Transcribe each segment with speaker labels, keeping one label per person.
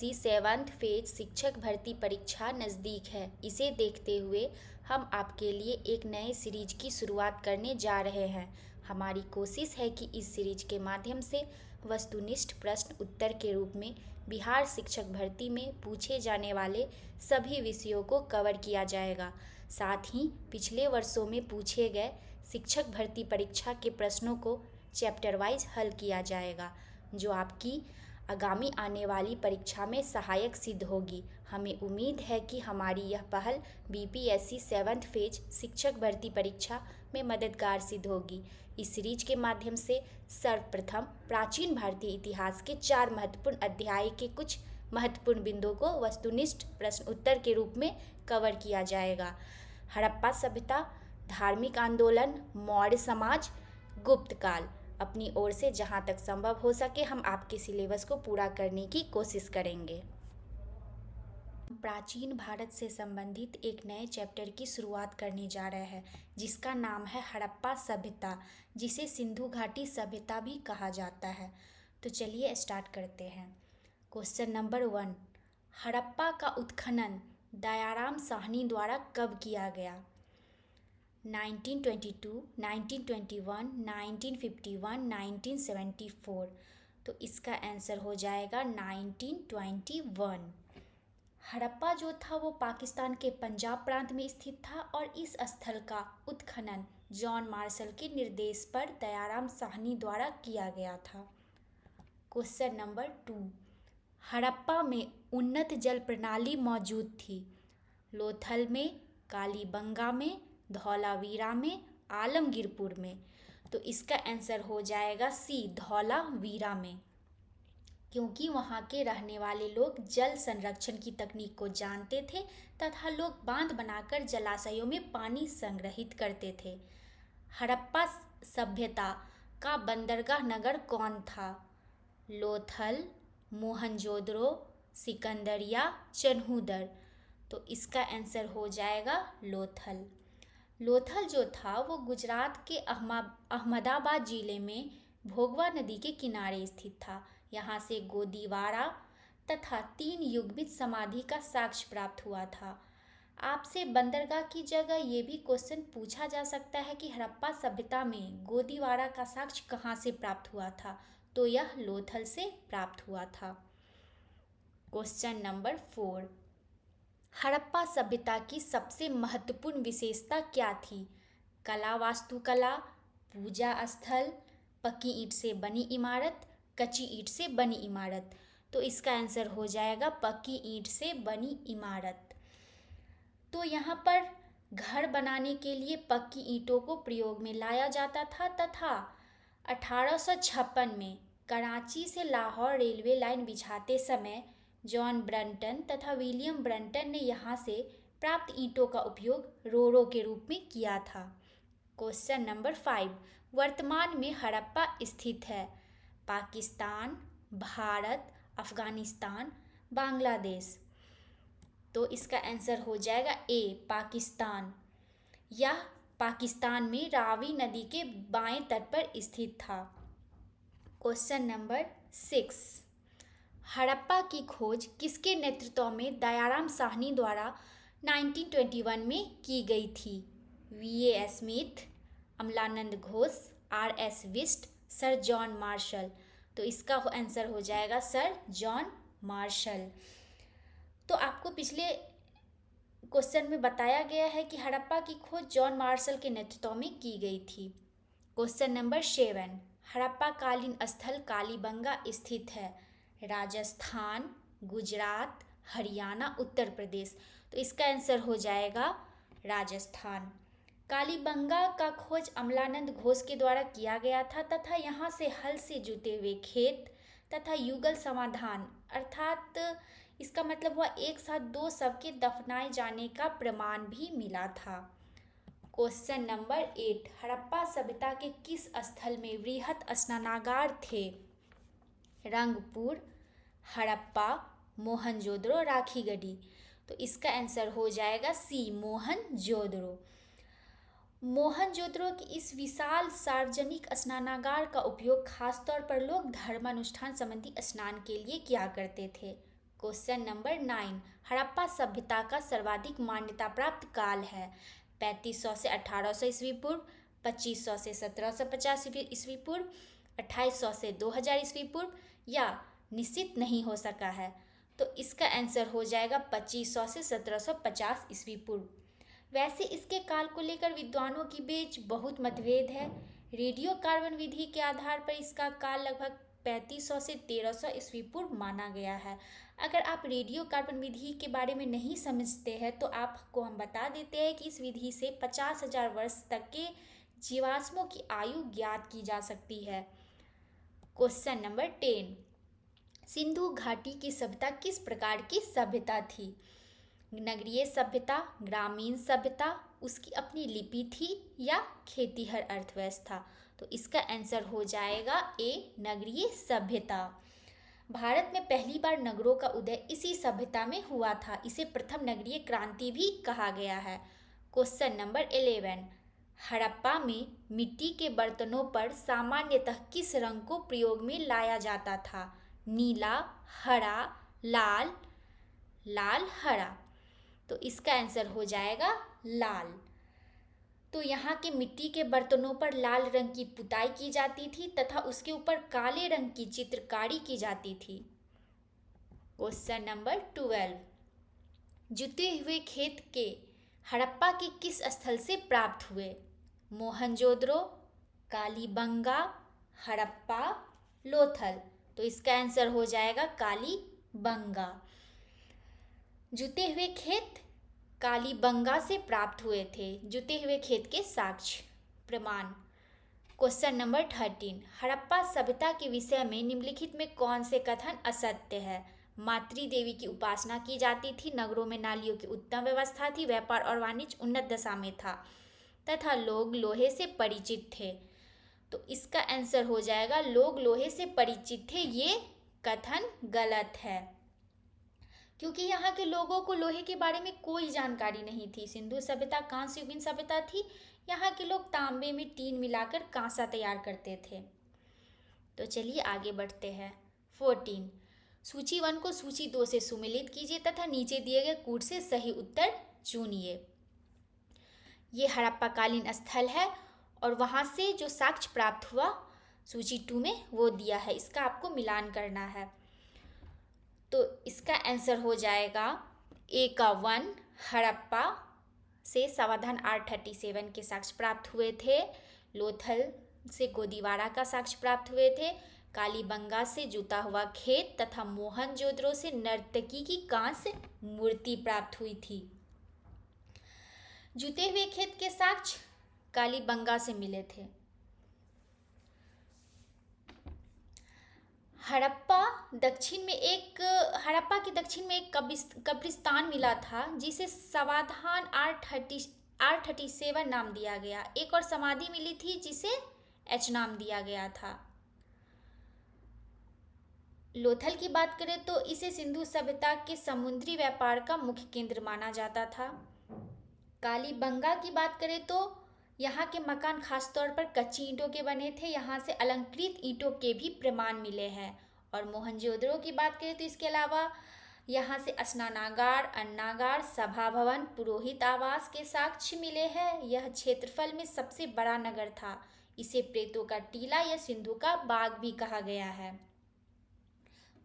Speaker 1: BPSC 7th phase शिक्षक भर्ती परीक्षा नज़दीक है। इसे देखते हुए हम आपके लिए एक नए सीरीज की शुरुआत करने जा रहे हैं। हमारी कोशिश है कि इस सीरीज के माध्यम से वस्तुनिष्ठ प्रश्न उत्तर के रूप में बिहार शिक्षक भर्ती में पूछे जाने वाले सभी विषयों को कवर किया जाएगा। साथ ही पिछले वर्षों में पूछे गए शिक्षक भर्ती परीक्षा के प्रश्नों को चैप्टर वाइज हल किया जाएगा, जो आपकी आगामी आने वाली परीक्षा में सहायक सिद्ध होगी। हमें उम्मीद है कि हमारी यह पहल बीपीएससी 7th फेज शिक्षक भर्ती परीक्षा में मददगार सिद्ध होगी। इस सीरीज के माध्यम से सर्वप्रथम प्राचीन भारतीय इतिहास के 4 महत्वपूर्ण अध्याय के कुछ महत्वपूर्ण बिंदुओं को वस्तुनिष्ठ प्रश्न उत्तर के रूप में कवर किया जाएगा। हड़प्पा सभ्यता, धार्मिक आंदोलन, मौर्य समाज, गुप्त काल। अपनी ओर से जहां तक संभव हो सके हम आपके सिलेबस को पूरा करने की कोशिश करेंगे। प्राचीन भारत से संबंधित एक नए चैप्टर की शुरुआत करने जा रहे हैं, जिसका नाम है हड़प्पा सभ्यता, जिसे सिंधु घाटी सभ्यता भी कहा जाता है। तो चलिए स्टार्ट करते हैं। क्वेश्चन नंबर 1, हड़प्पा का उत्खनन दयाराम साहनी द्वारा कब किया गया? 1922, 1921, 1951, 1974। तो इसका आंसर हो जाएगा 1921। हड़प्पा जो था वो पाकिस्तान के पंजाब प्रांत में स्थित था और इस स्थल का उत्खनन जॉन मार्शल के निर्देश पर दयाराम साहनी द्वारा किया गया था। क्वेश्चन नंबर 2, हड़प्पा में उन्नत जल प्रणाली मौजूद थी? लोथल में, कालीबंगा में, धौलावीरा में, आलमगीरपुर में। तो इसका आंसर हो जाएगा सी, धौलावीरा में, क्योंकि वहाँ के रहने वाले लोग जल संरक्षण की तकनीक को जानते थे तथा लोग बांध बनाकर जलाशयों में पानी संग्रहित करते थे। हड़प्पा सभ्यता का बंदरगाह नगर कौन था? लोथल, मोहनजोदड़ो, सिकंदरिया, चन्हूदर। तो इसका आंसर हो जाएगा लोथल। लोथल जो था वो गुजरात के अहमदाबाद जिले में भोगवा नदी के किनारे स्थित था। यहाँ से गोदीवारा तथा 3 युगमित समाधि का साक्ष्य प्राप्त हुआ था। आपसे बंदरगाह की जगह ये भी क्वेश्चन पूछा जा सकता है कि हड़प्पा सभ्यता में गोदीवारा का साक्ष्य कहाँ से प्राप्त हुआ था? तो यह लोथल से प्राप्त हुआ था। क्वेश्चन नंबर 4, हड़प्पा सभ्यता की सबसे महत्वपूर्ण विशेषता क्या थी? कला वास्तुकला, पूजा स्थल, पक्की ईंट से बनी इमारत, कच्ची ईंट से बनी इमारत। तो इसका आंसर हो जाएगा पक्की ईंट से बनी इमारत। तो यहाँ पर घर बनाने के लिए पक्की ईंटों को प्रयोग में लाया जाता था तथा 1856 में कराची से लाहौर रेलवे लाइन बिछाते समय जॉन ब्रंटन तथा विलियम ब्रंटन ने यहाँ से प्राप्त ईंटों का उपयोग रोरो के रूप में किया था। क्वेश्चन नंबर 5, वर्तमान में हड़प्पा स्थित है? पाकिस्तान, भारत, अफगानिस्तान, बांग्लादेश। तो इसका आंसर हो जाएगा ए, पाकिस्तान। यह पाकिस्तान में रावी नदी के बाएं तट पर स्थित था। क्वेश्चन नंबर 6, हड़प्पा की खोज किसके नेतृत्व में दयाराम साहनी द्वारा 1921 में की गई थी? VA. Smith, Amalanand Ghosh, RS. Bisht, sir John Marshall. तो इसका आंसर हो जाएगा सर जॉन मार्शल। तो आपको पिछले क्वेश्चन में बताया गया है कि हड़प्पा की खोज जॉन मार्शल के नेतृत्व में की गई थी। क्वेश्चन नंबर 7, हड़प्पा कालीन स्थल कालीबंगा स्थित है? राजस्थान, गुजरात, हरियाणा, उत्तर प्रदेश। तो इसका आंसर हो जाएगा राजस्थान। कालीबंगा का खोज अमलानंद घोष के द्वारा किया गया था तथा यहाँ से हल से जुते हुए खेत तथा युगल समाधान, अर्थात इसका मतलब हुआ एक साथ 2 शव के दफनाए जाने का प्रमाण भी मिला था। क्वेश्चन नंबर 8, हड़प्पा सभ्यता के किस स्थल में वृहत स्नानागार थे? रंगपुर, हड़प्पा, मोहनजोदड़ो, राखीगढ़ी। तो इसका आंसर हो जाएगा सी, मोहनजोदड़ो। मोहनजोदड़ो की इस विशाल सार्वजनिक स्नानागार का उपयोग खासतौर पर लोग धर्मानुष्ठान संबंधी स्नान के लिए किया करते थे। क्वेश्चन नंबर 9, हड़प्पा सभ्यता का सर्वाधिक मान्यता प्राप्त काल है 3500 से 1800 ईस्वी पूर्व, 2500 से 1750 ईस्वी पूर्व, 2800 से 2000 ईस्वी पूर्व या निश्चित नहीं हो सका है। तो इसका आंसर हो जाएगा 2500 से 1750 ईस्वी पूर्व। वैसे इसके काल को लेकर विद्वानों के बीच बहुत मतभेद है। रेडियो कार्बन विधि के आधार पर इसका काल लगभग 3500 से 1300 ईस्वी पूर्व माना गया है। अगर आप रेडियो कार्बन विधि के बारे में नहीं समझते हैं तो आपको हम बता देते हैं कि इस विधि से 50,000 वर्ष तक के जीवाश्मों की आयु ज्ञात की जा सकती है। क्वेश्चन नंबर 10, सिंधु घाटी की सभ्यता किस प्रकार की सभ्यता थी? नगरीय सभ्यता, ग्रामीण सभ्यता, उसकी अपनी लिपि थी या खेतीहर अर्थव्यवस्था? तो इसका आंसर हो जाएगा ए, नगरीय सभ्यता। भारत में पहली बार नगरों का उदय इसी सभ्यता में हुआ था। इसे प्रथम नगरीय क्रांति भी कहा गया है। क्वेश्चन नंबर 11, हड़प्पा में मिट्टी के बर्तनों पर सामान्यतः किस रंग को प्रयोग में लाया जाता था? नीला, हरा, लाल, लाल, हरा। तो इसका आंसर हो जाएगा लाल। तो यहाँ के मिट्टी के बर्तनों पर लाल रंग की पुताई की जाती थी तथा उसके ऊपर काले रंग की चित्रकारी की जाती थी। क्वेश्चन नंबर 12, जुते हुए खेत के हड़प्पा के किस स्थल से प्राप्त हुए? मोहनजोदड़ो, कालीबंगा, हड़प्पा, लोथल। तो इसका आंसर हो जाएगा कालीबंगा। जुते हुए खेत कालीबंगा से प्राप्त हुए थे। जुते हुए खेत के साक्ष्य, प्रमाण। क्वेश्चन नंबर 13, हड़प्पा सभ्यता के विषय में निम्नलिखित में कौन से कथन असत्य है? मातृ देवी की उपासना की जाती थी, नगरों में नालियों की उत्तम व्यवस्था थी, व्यापार और वाणिज्य उन्नत दशा में था तथा लोग लोहे से परिचित थे। तो इसका आंसर हो जाएगा लोग लोहे से परिचित थे। ये कथन गलत है क्योंकि यहाँ के लोगों को लोहे के बारे में कोई जानकारी नहीं थी। सिंधु सभ्यता कांस्य युगीन सभ्यता थी। यहाँ के लोग तांबे में टीन मिलाकर कांसा तैयार करते थे। तो चलिए आगे बढ़ते हैं। 14, सूची 1 को सूची 2 से सुमेलित कीजिए तथा नीचे दिए गए कूट से सही उत्तर चुनिए। ये हड़प्पाकालीन स्थल है और वहाँ से जो साक्ष्य प्राप्त हुआ सूची 2 में वो दिया है। इसका आपको मिलान करना है। तो इसका आंसर हो जाएगा ए का 1, हड़प्पा से समाधान 837 के साक्ष्य प्राप्त हुए थे, लोथल से गोदीवारा का साक्ष्य प्राप्त हुए थे, कालीबंगा से जुता हुआ खेत तथा मोहनजोदड़ो से नर्तकी की कांस्य मूर्ति प्राप्त हुई थी। जुते हुए खेत के साक्ष्य कालीबंगा से मिले थे। हड़प्पा के दक्षिण में एक कब्रिस्तान मिला था जिसे समाधान 837 नाम दिया गया। एक और समाधि मिली थी जिसे एच नाम दिया गया था। लोथल की बात करें तो इसे सिंधु सभ्यता के समुद्री व्यापार का मुख्य केंद्र माना जाता था। कालीबंगा की बात करें तो यहाँ के मकान खासतौर पर कच्ची ईंटों के बने थे। यहाँ से अलंकृत ईंटों के भी प्रमाण मिले हैं। और मोहनजोदड़ो की बात करें तो इसके अलावा यहाँ से स्नानागार, अन्नागार, सभा भवन, पुरोहित आवास के साक्ष्य मिले हैं। यह क्षेत्रफल में सबसे बड़ा नगर था। इसे प्रेतों का टीला या सिंधु का बाग भी कहा गया है।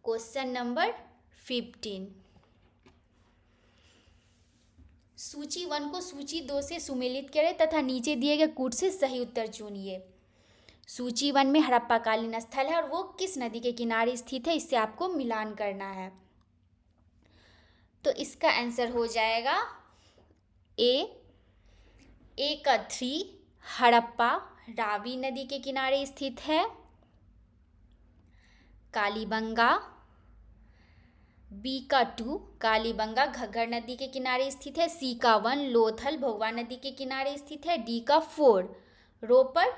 Speaker 1: क्वेश्चन नंबर 15, सूची 1 को सूची 2 से सुमेलित करें तथा नीचे दिए गए कूट से सही उत्तर चुनिए। सूची 1 में हड़प्पाकालीन स्थल है और वो किस नदी के किनारे स्थित है, इससे आपको मिलान करना है। तो इसका आंसर हो जाएगा ए का 3, हड़प्पा रावी नदी के किनारे स्थित है। कालीबंगा, बी का 2, कालीबंगा घग्गर नदी के किनारे स्थित है। सी का 1, लोथल भोगवा नदी के किनारे स्थित है। डी का 4, रोपर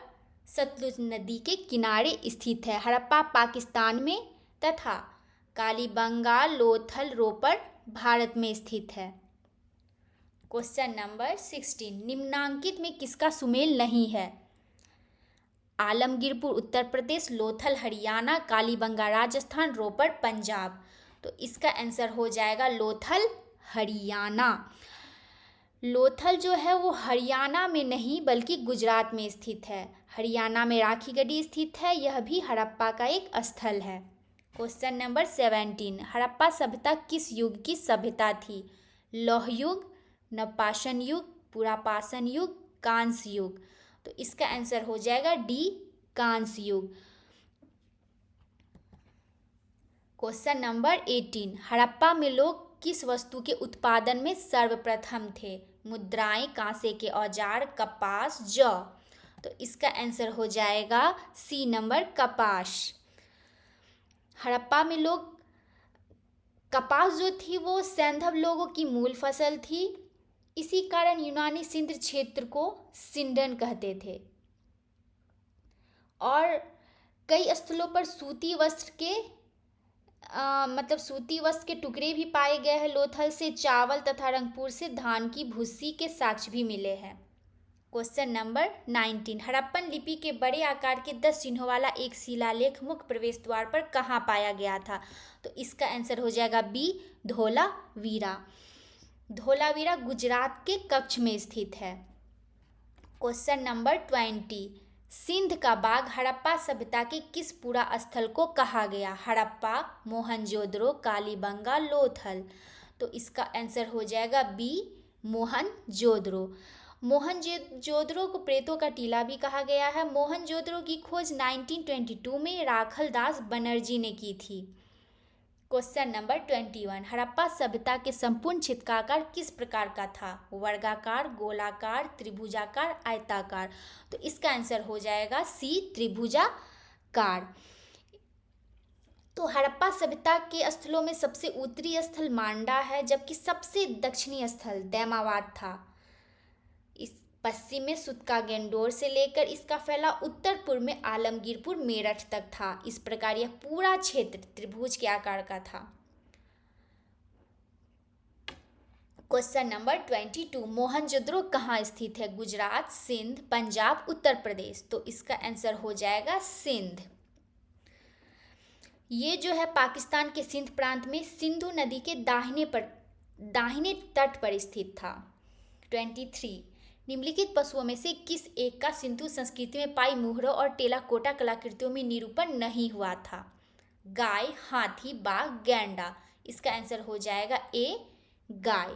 Speaker 1: सतलुज नदी के किनारे स्थित है। हड़प्पा पाकिस्तान में तथा कालीबंगा, लोथल, रोपर भारत में स्थित है। क्वेश्चन नंबर 16, निम्नांकित में किसका सुमेल नहीं है? आलमगीरपुर उत्तर प्रदेश, लोथल हरियाणा, कालीबंगा राजस्थान, रोपर पंजाब। तो इसका आंसर हो जाएगा लोथल, हरियाणा। लोथल जो है वो हरियाणा में नहीं बल्कि गुजरात में स्थित है। हरियाणा में राखीगढ़ी स्थित है, यह भी हड़प्पा का एक स्थल है। क्वेश्चन नंबर 17, हड़प्पा सभ्यता किस युग की सभ्यता थी? लौह युग, नवपाषाण युग, पुरापाषाण युग, कांस्य युग। तो इसका आंसर हो जाएगा डी, कांस्य युग। क्वेश्चन नंबर 18, हड़प्पा में लोग किस वस्तु के उत्पादन में सर्वप्रथम थे? मुद्राएं, कांसे के औजार, कपास, जौ। तो इसका आंसर हो जाएगा सी नंबर, कपास। हड़प्पा में लोग कपास जो थी वो सैंधव लोगों की मूल फसल थी। इसी कारण यूनानी सिंध क्षेत्र को सिंडन कहते थे। और कई स्थलों पर सूती वस्त्र के सूती वस्त्र के टुकड़े भी पाए गए हैं। लोथल से चावल तथा रंगपुर से धान की भूसी के साक्ष्य भी मिले हैं। क्वेश्चन नंबर 19, हड़प्पन लिपि के बड़े आकार के 10 चिन्हों वाला एक शिलालेख मुख्य प्रवेश द्वार पर कहाँ पाया गया था? तो इसका आंसर हो जाएगा बी, धोलावीरा। धोलावीरा गुजरात के कच्छ में स्थित है। क्वेश्चन नंबर 20, सिंध का बाग हड़प्पा सभ्यता के किस पुरा स्थल को कहा गया? हड़प्पा, मोहनजोदड़ो, कालीबंगा, लोथल। तो इसका आंसर हो जाएगा बी, मोहनजोदड़ो। मोहनजोदड़ो को प्रेतों का टीला भी कहा गया है। मोहनजोदड़ो की खोज 1922 में राखलदास बनर्जी ने की थी। क्वेश्चन नंबर 21, हड़प्पा सभ्यता के संपूर्ण क्षेत्र का आकार किस प्रकार का था? वर्गाकार, गोलाकार, त्रिभुजाकार, आयताकार। तो इसका आंसर हो जाएगा सी, त्रिभुजाकार। तो हड़प्पा सभ्यता के स्थलों में सबसे उत्तरी स्थल मांडा है, जबकि सबसे दक्षिणी स्थल दैमाबाद था। इस पश्चिम में सुतका गेंडोर से लेकर इसका फैलाव उत्तर पूर्व में आलमगीरपुर, मेरठ तक था। इस प्रकार यह पूरा क्षेत्र त्रिभुज के आकार का था। क्वेश्चन नंबर 22, मोहनजोदड़ो कहाँ स्थित है? गुजरात, सिंध, पंजाब, उत्तर प्रदेश। तो इसका आंसर हो जाएगा सिंध। ये जो है पाकिस्तान के सिंध प्रांत में सिंधु नदी के दाहिने तट पर स्थित था। 23, निम्नलिखित पशुओं में से किस एक का सिंधु संस्कृति में पाई मुहरों और टेराकोटा कलाकृतियों में निरूपण नहीं हुआ था? गाय, हाथी, बाघ, गैंडा। इसका आंसर हो जाएगा ए, गाय।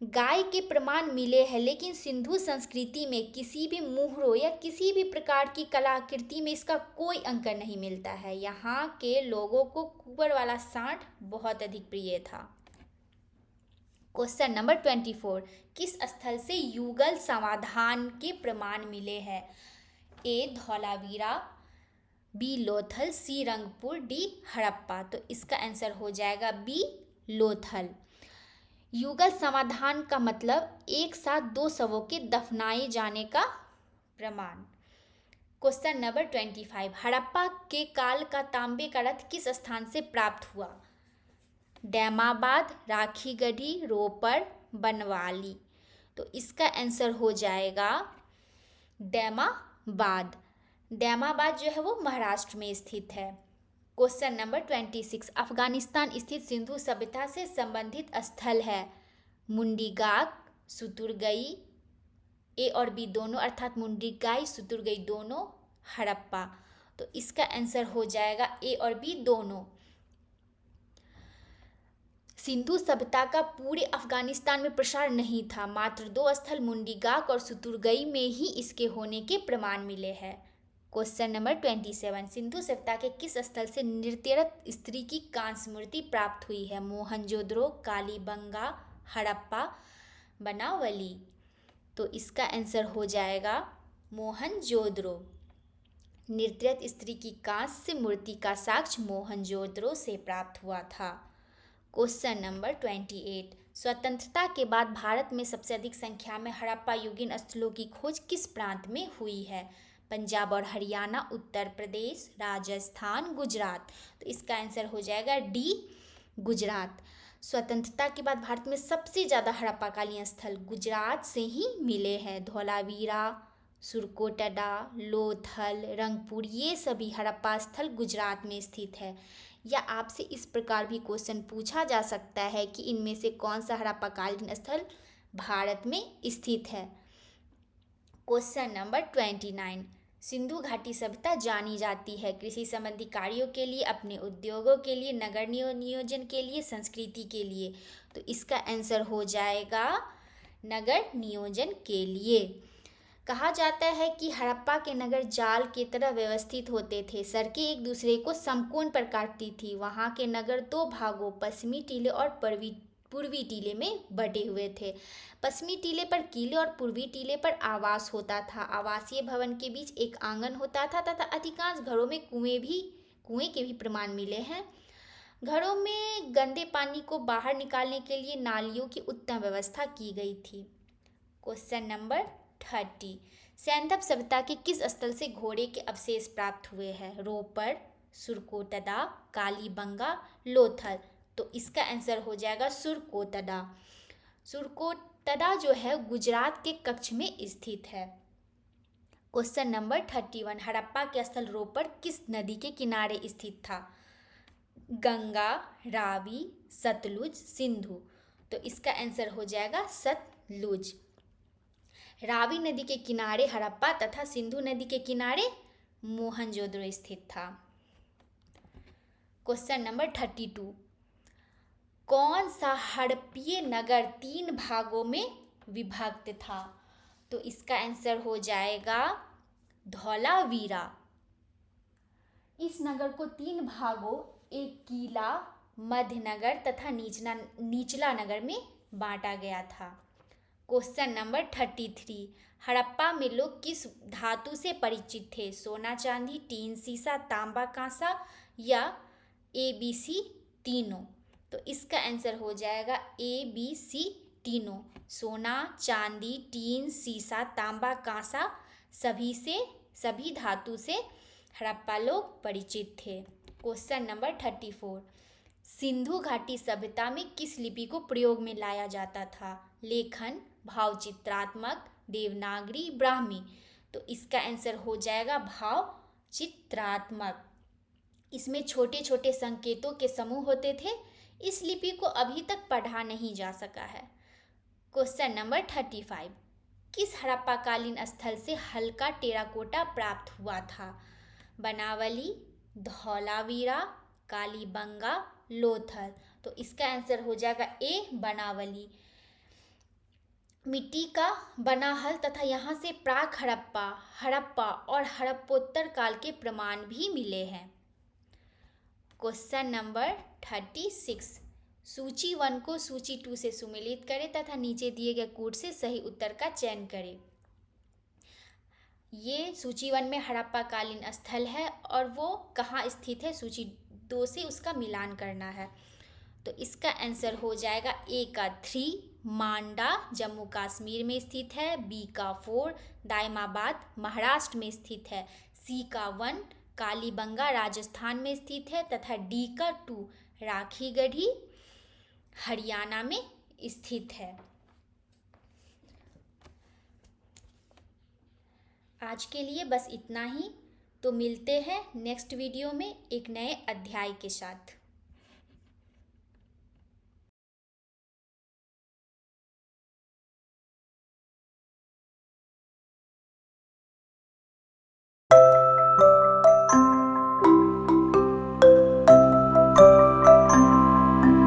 Speaker 1: गाय के प्रमाण मिले हैं, लेकिन सिंधु संस्कृति में किसी भी मुहरों या किसी भी प्रकार की कलाकृति में इसका कोई अंकन नहीं मिलता है। यहाँ के लोगों को कुबर वाला सांड बहुत अधिक प्रिय था। क्वेश्चन नंबर 24, किस स्थल से युगल समाधान के प्रमाण मिले हैं? ए, धौलावीरा, बी, लोथल, सी, रंगपुर, डी, हड़प्पा। तो इसका आंसर हो जाएगा बी, लोथल। युगल समाधान का मतलब एक साथ 2 शवों के दफनाए जाने का प्रमाण। क्वेश्चन नंबर 25, हड़प्पा के काल का तांबे का रथ किस स्थान से प्राप्त हुआ? दैमाबाद, राखीगढ़ी, रोपड़, बनवाली। तो इसका आंसर हो जाएगा दैमाबाद। दैमाबाद जो है वो महाराष्ट्र में स्थित है। क्वेश्चन नंबर 26, अफगानिस्तान स्थित सिंधु सभ्यता से संबंधित स्थल है? मुंडीगाक, सुतुरगई, ए और बी दोनों, अर्थात मुंडीगाई, सुतुरगई दोनों, हड़प्पा। तो इसका आंसर हो जाएगा ए और बी दोनों। सिंधु सभ्यता का पूरे अफगानिस्तान में प्रसार नहीं था। मात्र 2 स्थल मुंडीगाक और सुतुरगई में ही इसके होने के प्रमाण मिले हैं। क्वेश्चन नंबर 27, सिंधु सभ्यता के किस स्थल से नृत्यरत स्त्री की कांस्य मूर्ति प्राप्त हुई है? मोहनजोदड़ो, कालीबंगा, हड़प्पा, बनावली। तो इसका आंसर हो जाएगा मोहनजोदड़ो। नृत्यरत स्त्री की कांस्य मूर्ति का साक्ष्य मोहनजोदड़ो से प्राप्त हुआ था। क्वेश्चन नंबर 28, स्वतंत्रता के बाद भारत में सबसे अधिक संख्या में हड़प्पा युगीन स्थलों की खोज किस प्रांत में हुई है? पंजाब और हरियाणा, उत्तर प्रदेश, राजस्थान, गुजरात। तो इसका आंसर हो जाएगा डी, गुजरात। स्वतंत्रता के बाद भारत में सबसे ज़्यादा हड़प्पाकालीन स्थल गुजरात से ही मिले हैं। धौलावीरा, सुरकोटडा, लोथल, रंगपुर, ये सभी हड़प्पा स्थल गुजरात में स्थित है। या आपसे इस प्रकार भी क्वेश्चन पूछा जा सकता है कि इनमें से कौन सा हड़प्पाकालीन स्थल भारत में स्थित है। क्वेश्चन नंबर 29, सिंधु घाटी सभ्यता जानी जाती है कृषि संबंधी कार्यों के लिए, अपने उद्योगों के लिए, नगर नियोजन के लिए, संस्कृति के लिए। तो इसका आंसर हो जाएगा नगर नियोजन के लिए। कहा जाता है कि हड़प्पा के नगर जाल की तरह व्यवस्थित होते थे। सड़कें एक दूसरे को समकोण पर काटती थी। वहाँ के नगर दो भागों, पश्चिमी टीले और पूर्वी टीले में बटे हुए थे। पश्चिमी टीले पर किले और पूर्वी टीले पर आवास होता था। आवासीय भवन के बीच एक आंगन होता था तथा अधिकांश घरों में कुएं के भी प्रमाण मिले हैं। घरों में गंदे पानी को बाहर निकालने के लिए नालियों की उत्तम व्यवस्था की गई थी। क्वेश्चन नंबर 30, सैंधव सभ्यता के किस स्थल से घोड़े के अवशेष प्राप्त हुए हैं? रोपर, सुरकोटदा, कालीबंगा, लोथल। तो इसका आंसर हो जाएगा सुरकोटदा। सुरकोटदा जो है गुजरात के कच्छ में स्थित है। क्वेश्चन नंबर 31, हड़प्पा के स्थल रोपर किस नदी के किनारे स्थित था? गंगा, रावी, सतलुज, सिंधु। तो इसका आंसर हो जाएगा सतलुज। रावी नदी के किनारे हड़प्पा तथा सिंधु नदी के किनारे मोहनजोदड़ो स्थित था। क्वेश्चन नंबर 32, कौन सा हड़प्पीय नगर 3 भागों में विभक्त था? तो इसका आंसर हो जाएगा धौलावीरा। इस नगर को 3 भागों, एक किला, मध्य नगर तथा निचला नगर में बांटा गया था। क्वेश्चन नंबर 33, हड़प्पा में लोग किस धातु से परिचित थे? सोना, चांदी, टीन, सीसा, तांबा, कांसा या ABC तीनों। तो इसका आंसर हो जाएगा ABC तीनों। सोना, चांदी, टीन, सीसा, तांबा, कांसा सभी धातु से हड़प्पा लोग परिचित थे। क्वेश्चन नंबर 34, सिंधु घाटी सभ्यता में किस लिपि को प्रयोग में लाया जाता था? लेखन, भावचित्रात्मक, देवनागरी, ब्राह्मी। तो इसका आंसर हो जाएगा भावचित्रात्मक। इसमें छोटे छोटे संकेतों के समूह होते थे। इस लिपि को अभी तक पढ़ा नहीं जा सका है। क्वेश्चन नंबर 35, किस हड़प्पाकालीन स्थल से हल्का टेराकोटा प्राप्त हुआ था? बनावली, धौलावीरा, कालीबंगा, लोथल। तो इसका आंसर हो जाएगा A बनावली। मिट्टी का बना हल तथा यहाँ से प्राक हड़प्पा और हड़प्पोत्तर काल के प्रमाण भी मिले हैं। क्वेश्चन नंबर 36, सूची 1 को सूची 2 से सुमेलित करें तथा नीचे दिए गए कूट से सही उत्तर का चयन करें। ये सूची 1 में हड़प्पाकालीन स्थल है और वो कहाँ स्थित है? सूची 2 से उसका मिलान करना है। तो इसका आंसर हो जाएगा A का 3 मांडा जम्मू कश्मीर में स्थित है, B का 4 दायमाबाद महाराष्ट्र में स्थित है, C का 1 कालीबंगा राजस्थान में स्थित है तथा D का 2 राखीगढ़ी हरियाणा में स्थित है। आज के लिए बस इतना ही। तो मिलते हैं नेक्स्ट वीडियो में एक नए अध्याय के साथ।